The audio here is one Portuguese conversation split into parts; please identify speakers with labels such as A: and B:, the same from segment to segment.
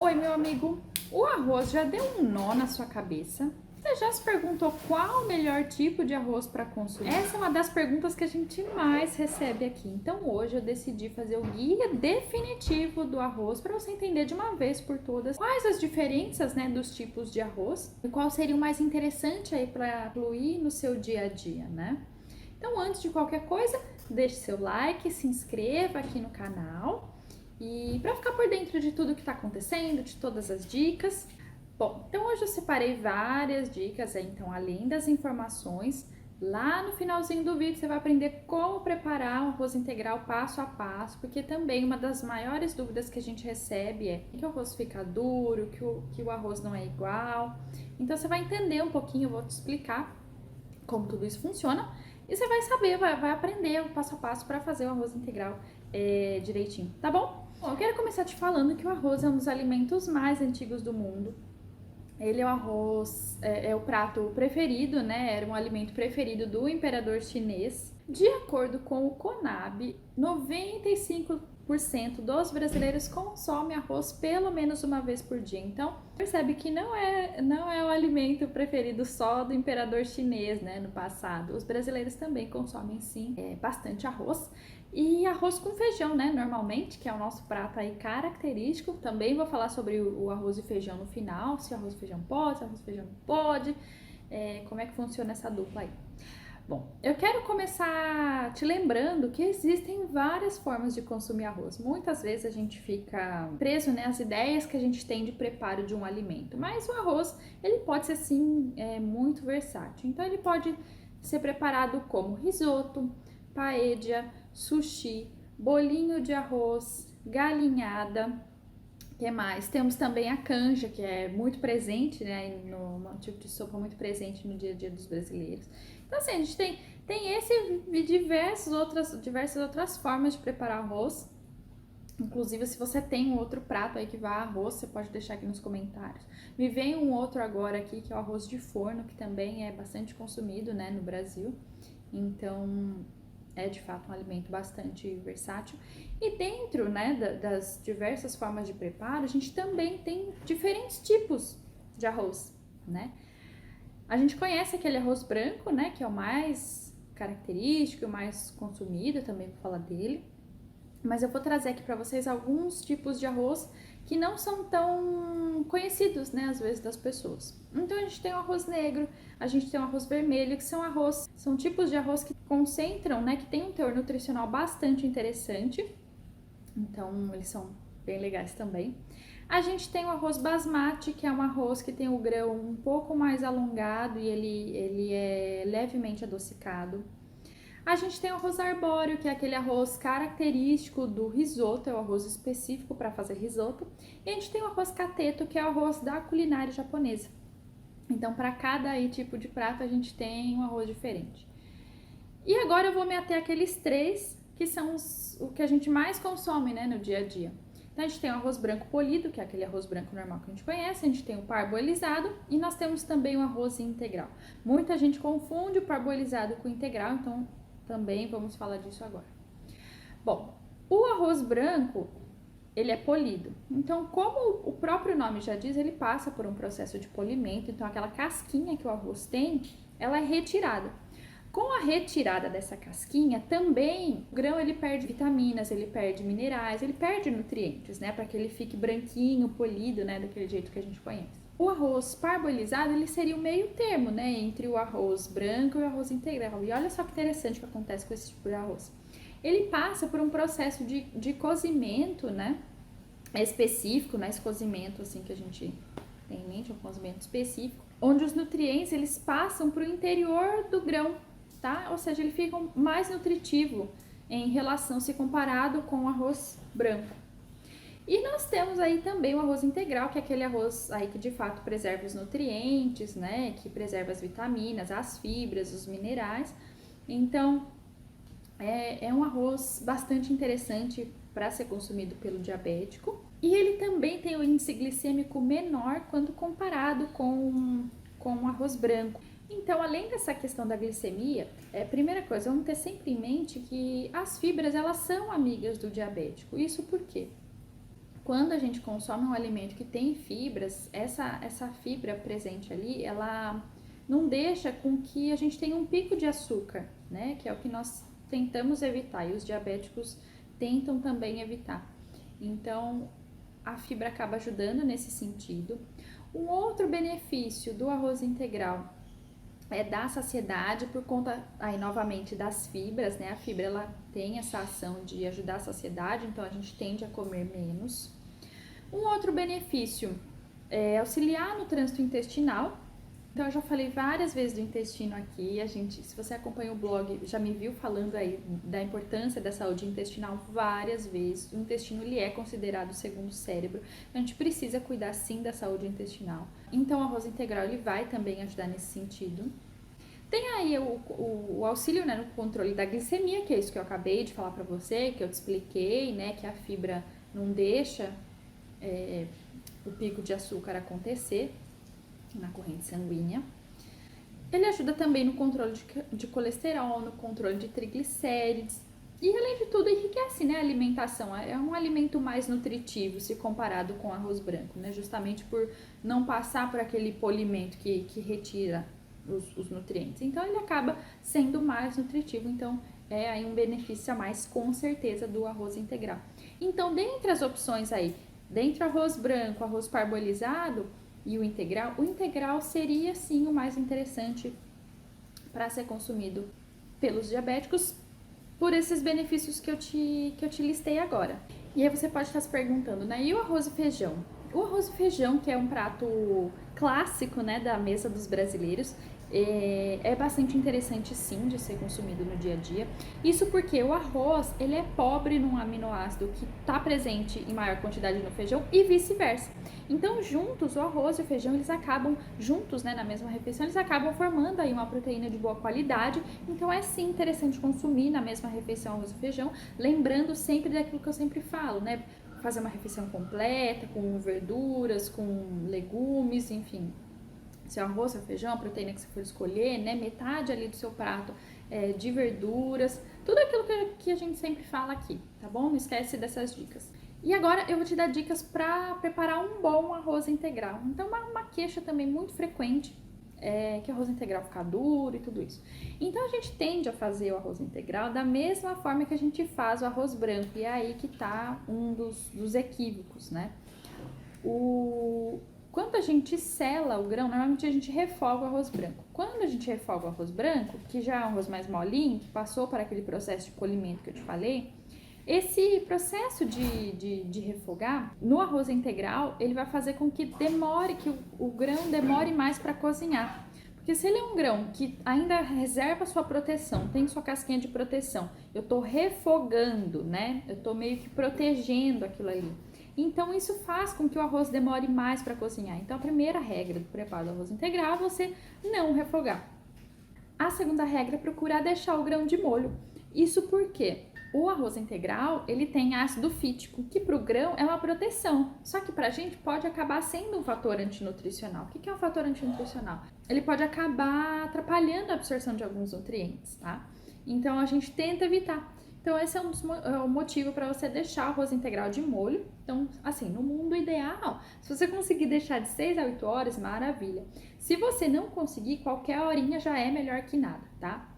A: Oi, meu amigo. O arroz já deu um nó na sua cabeça? Você já se perguntou qual o melhor tipo de arroz para consumir? Essa é uma das perguntas que a gente mais recebe aqui. Então hoje eu decidi fazer o guia definitivo do arroz para você entender de uma vez por todas quais as diferenças, né, dos tipos de arroz e qual seria o mais interessante aí para fluir no seu dia a dia, né? Então, antes de qualquer coisa, deixe seu like, se inscreva aqui no canal e para ficar por dentro de tudo que está acontecendo, de todas as dicas. Bom, então hoje eu separei várias dicas aí, então além das informações, lá no finalzinho do vídeo você vai aprender como preparar um arroz integral passo a passo, porque também uma das maiores dúvidas que a gente recebe é que o arroz fica duro, que o arroz não é igual. Então você vai entender um pouquinho, eu vou te explicar como tudo isso funciona e você vai saber, vai aprender o passo a passo para fazer o arroz integral direitinho, tá bom? Bom, eu quero começar te falando que o arroz é um dos alimentos mais antigos do mundo. Ele é o arroz, é o prato preferido, né? Era um alimento preferido do imperador chinês. De acordo com o CONAB, 95% dos brasileiros consomem arroz pelo menos uma vez por dia. Então, percebe que não é o alimento preferido só do imperador chinês, né? No passado, os brasileiros também consomem sim bastante arroz. E arroz com feijão, né? Normalmente, que é o nosso prato aí característico. Também vou falar sobre o arroz e feijão no final, se arroz e feijão pode, se arroz e feijão não pode, como é que funciona essa dupla aí. Bom, eu quero começar te lembrando que existem várias formas de consumir arroz. Muitas vezes a gente fica preso, né, às ideias que a gente tem de preparo de um alimento, mas o arroz, ele pode ser sim muito versátil. Então ele pode ser preparado como risoto, paella, sushi, bolinho de arroz, galinhada. O que mais? Temos também a canja, que é muito presente, né? Um tipo de sopa muito presente no dia a dia dos brasileiros. Então, assim, a gente tem esse e diversas outras formas de preparar arroz. Inclusive, se você tem um outro prato aí que vá arroz, você pode deixar aqui nos comentários. Me vem um outro agora aqui, que é o arroz de forno, que também é bastante consumido, né, no Brasil. Então, é de fato um alimento bastante versátil. E dentro, né, das diversas formas de preparo, a gente também tem diferentes tipos de arroz, né? A gente conhece aquele arroz branco, né, que é o mais característico, o mais consumido, também vou falar dele. Mas eu vou trazer aqui para vocês alguns tipos de arroz que não são tão conhecidos, né, às vezes das pessoas. Então a gente tem o arroz negro, a gente tem o arroz vermelho, que são tipos de arroz que concentram, né, que tem um teor nutricional bastante interessante. Então eles são bem legais também. A gente tem o arroz basmati, que é um arroz que tem o grão um pouco mais alongado e ele é levemente adocicado. A gente tem o arroz arbóreo, que é aquele arroz característico do risoto, é o arroz específico para fazer risoto. E a gente tem o arroz cateto, que é o arroz da culinária japonesa. Então, para cada aí, tipo de prato, a gente tem um arroz diferente. E agora eu vou me ater àqueles três que são o que a gente mais consome, né, no dia a dia. Então, a gente tem o arroz branco polido, que é aquele arroz branco normal que a gente conhece. A gente tem o parboilizado e nós temos também o arroz integral. Muita gente confunde o parboilizado com o integral, então também vamos falar disso agora. Bom, o arroz branco, ele é polido. Então, como o próprio nome já diz, ele passa por um processo de polimento. Então, aquela casquinha que o arroz tem, ela é retirada. Com a retirada dessa casquinha, também o grão ele perde vitaminas, ele perde minerais, ele perde nutrientes, né? Para que ele fique branquinho, polido, né? Daquele jeito que a gente conhece. O arroz parboilizado, ele seria o meio termo, né? Entre o arroz branco e o arroz integral. E olha só que interessante o que acontece com esse tipo de arroz. Ele passa por um processo de cozimento, né? Específico, né? Esse cozimento, assim, que a gente tem em mente, um cozimento específico, onde os nutrientes, eles passam para o interior do grão, tá? Ou seja, ele fica mais nutritivo em relação, se comparado com o arroz branco. E nós temos aí também o arroz integral, que é aquele arroz aí que de fato preserva os nutrientes, né? Que preserva as vitaminas, as fibras, os minerais. Então, é um arroz bastante interessante para ser consumido pelo diabético. E ele também tem o índice glicêmico menor quando comparado com o arroz branco. Então, além dessa questão da glicemia, primeira coisa, vamos ter sempre em mente que as fibras, elas são amigas do diabético. Isso por quê? quando a gente consome um alimento que tem fibras, essa fibra presente ali, ela não deixa com que a gente tenha um pico de açúcar, né? Que é o que nós tentamos evitar e os diabéticos tentam também evitar. Então, a fibra acaba ajudando nesse sentido. Um outro benefício do arroz integral é dar saciedade por conta, aí novamente, das fibras, né? A fibra, ela tem essa ação de ajudar a saciedade, então a gente tende a comer menos. Um outro benefício é auxiliar no trânsito intestinal. Então, eu já falei várias vezes do intestino aqui, se você acompanha o blog, já me viu falando aí da importância da saúde intestinal várias vezes. O intestino, ele é considerado o segundo cérebro, então a gente precisa cuidar sim da saúde intestinal. Então, o arroz integral, ele vai também ajudar nesse sentido. Tem aí o auxílio, né, no controle da glicemia, que é isso que eu acabei de falar pra você, que eu te expliquei, né, que a fibra não deixa o pico de açúcar acontecer na corrente sanguínea. Ele ajuda também no controle de colesterol, no controle de triglicérides e, além de tudo, enriquece, né, a alimentação. É um alimento mais nutritivo se comparado com arroz branco, né, justamente por não passar por aquele polimento que retira os nutrientes. Então, ele acaba sendo mais nutritivo, então é aí um benefício a mais, com certeza, do arroz integral. Então, dentre as opções aí, dentre o arroz branco, arroz parbolizado e o integral seria sim o mais interessante para ser consumido pelos diabéticos por esses benefícios que eu te listei agora. E aí você pode estar se perguntando, né? E o arroz e feijão? O arroz e feijão, que é um prato clássico, né, da mesa dos brasileiros, é bastante interessante sim de ser consumido no dia a dia. Isso porque o arroz, ele é pobre num aminoácido que está presente em maior quantidade no feijão e vice-versa. Então, juntos, o arroz e o feijão, eles acabam, juntos, né, na mesma refeição, eles acabam formando aí uma proteína de boa qualidade. Então, é sim interessante consumir na mesma refeição arroz e feijão, lembrando sempre daquilo que eu sempre falo, né? Fazer uma refeição completa, com verduras, com legumes, enfim. Seu arroz, seu feijão, a proteína que você for escolher, né? Metade ali do seu prato de verduras, tudo aquilo que a gente sempre fala aqui, tá bom? Não esquece dessas dicas. E agora eu vou te dar dicas para preparar um bom arroz integral. Então, uma queixa também muito frequente é que o arroz integral fica duro e tudo isso. Então, a gente tende a fazer o arroz integral da mesma forma que a gente faz o arroz branco. E é aí que tá um dos equívocos, né? Quando a gente sela o grão, normalmente a gente refoga o arroz branco. Quando a gente refoga o arroz branco, que já é um arroz mais molinho, que passou por aquele processo de polimento que eu te falei, esse processo de refogar no arroz integral, ele vai fazer com que o grão demore mais para cozinhar. Porque se ele é um grão que ainda reserva sua proteção, tem sua casquinha de proteção, eu tô refogando, né? Eu tô meio que protegendo aquilo ali. Então, isso faz com que o arroz demore mais para cozinhar. Então, a primeira regra do preparo do arroz integral é você não refogar. A segunda regra é procurar deixar o grão de molho. Isso porque o arroz integral, ele tem ácido fítico, que para o grão é uma proteção. Só que para a gente pode acabar sendo um fator antinutricional. O que é um fator antinutricional? Ele pode acabar atrapalhando a absorção de alguns nutrientes, tá? Então, a gente tenta evitar. Então, esse é um motivo para você deixar o arroz integral de molho. Então, assim, no mundo ideal, se você conseguir deixar de 6 a 8 horas, maravilha. Se você não conseguir, qualquer horinha já é melhor que nada, tá?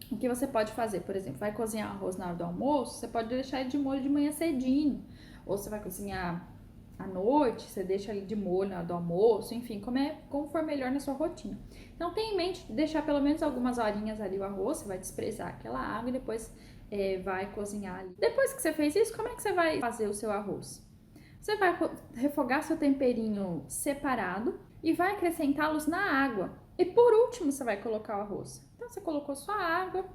A: O que você pode fazer, por exemplo, vai cozinhar arroz na hora do almoço, você pode deixar ele de molho de manhã cedinho. Ou você vai cozinhar à noite, você deixa ele de molho na hora do almoço, enfim, como for melhor na sua rotina. Então, tenha em mente deixar pelo menos algumas horinhas ali o arroz, você vai desprezar aquela água e depois vai cozinhar ali. Depois que você fez isso, como é que você vai fazer o seu arroz? Você vai refogar seu temperinho separado e vai acrescentá-los na água. E por último, você vai colocar o arroz. Então, você colocou sua água,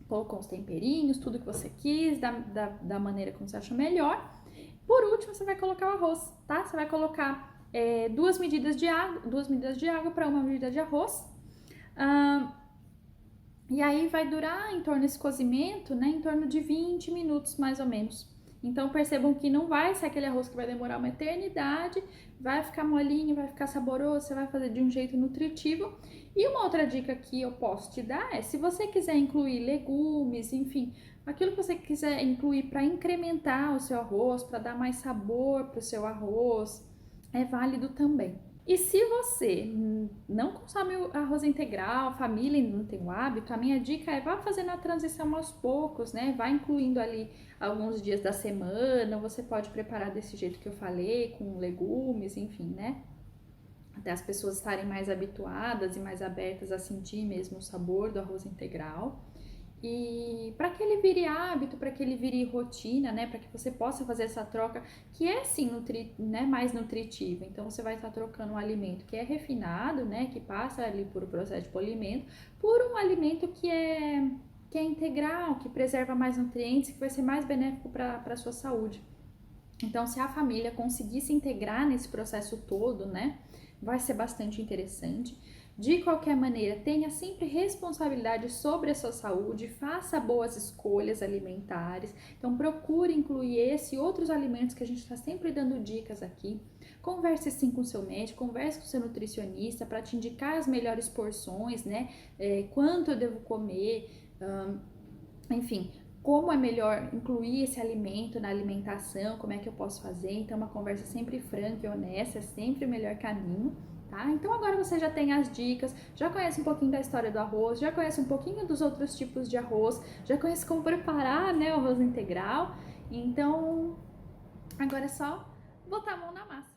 A: colocou os temperinhos, tudo que você quis, da maneira como você achou melhor. Por último, você vai colocar o arroz, tá? Você vai colocar 2 medidas de água para 1 medida de arroz. E aí vai durar em torno desse cozimento, né, em torno de 20 minutos mais ou menos. Então percebam que não vai ser aquele arroz que vai demorar uma eternidade, vai ficar molinho, vai ficar saboroso, você vai fazer de um jeito nutritivo. E uma outra dica que eu posso te dar é, se você quiser incluir legumes, enfim, aquilo que você quiser incluir para incrementar o seu arroz, para dar mais sabor para o seu arroz, é válido também. E se você não consome o arroz integral, a família ainda não tem o hábito, a minha dica é vá fazendo a transição aos poucos, né? Vai incluindo ali alguns dias da semana, você pode preparar desse jeito que eu falei, com legumes, enfim, né? Até as pessoas estarem mais habituadas e mais abertas a sentir mesmo o sabor do arroz integral. E para que ele vire hábito, para que ele vire rotina, né, para que você possa fazer essa troca, que é sim né, mais nutritiva. Então você vai estar trocando um alimento que é refinado, né, que passa ali por um processo de polimento, por um alimento que é integral, que preserva mais nutrientes, que vai ser mais benéfico para a sua saúde. Então, se a família conseguir se integrar nesse processo todo, né, vai ser bastante interessante. De qualquer maneira, tenha sempre responsabilidade sobre a sua saúde, faça boas escolhas alimentares. Então, procure incluir esse e outros alimentos que a gente está sempre dando dicas aqui. Converse sim com o seu médico, converse com o seu nutricionista para te indicar as melhores porções, né? Quanto eu devo comer, enfim, como é melhor incluir esse alimento na alimentação, como é que eu posso fazer. Então, uma conversa sempre franca e honesta é sempre o melhor caminho. Tá? Então agora você já tem as dicas, já conhece um pouquinho da história do arroz, já conhece um pouquinho dos outros tipos de arroz, já conhece como preparar, né, o arroz integral. Então agora é só botar a mão na massa.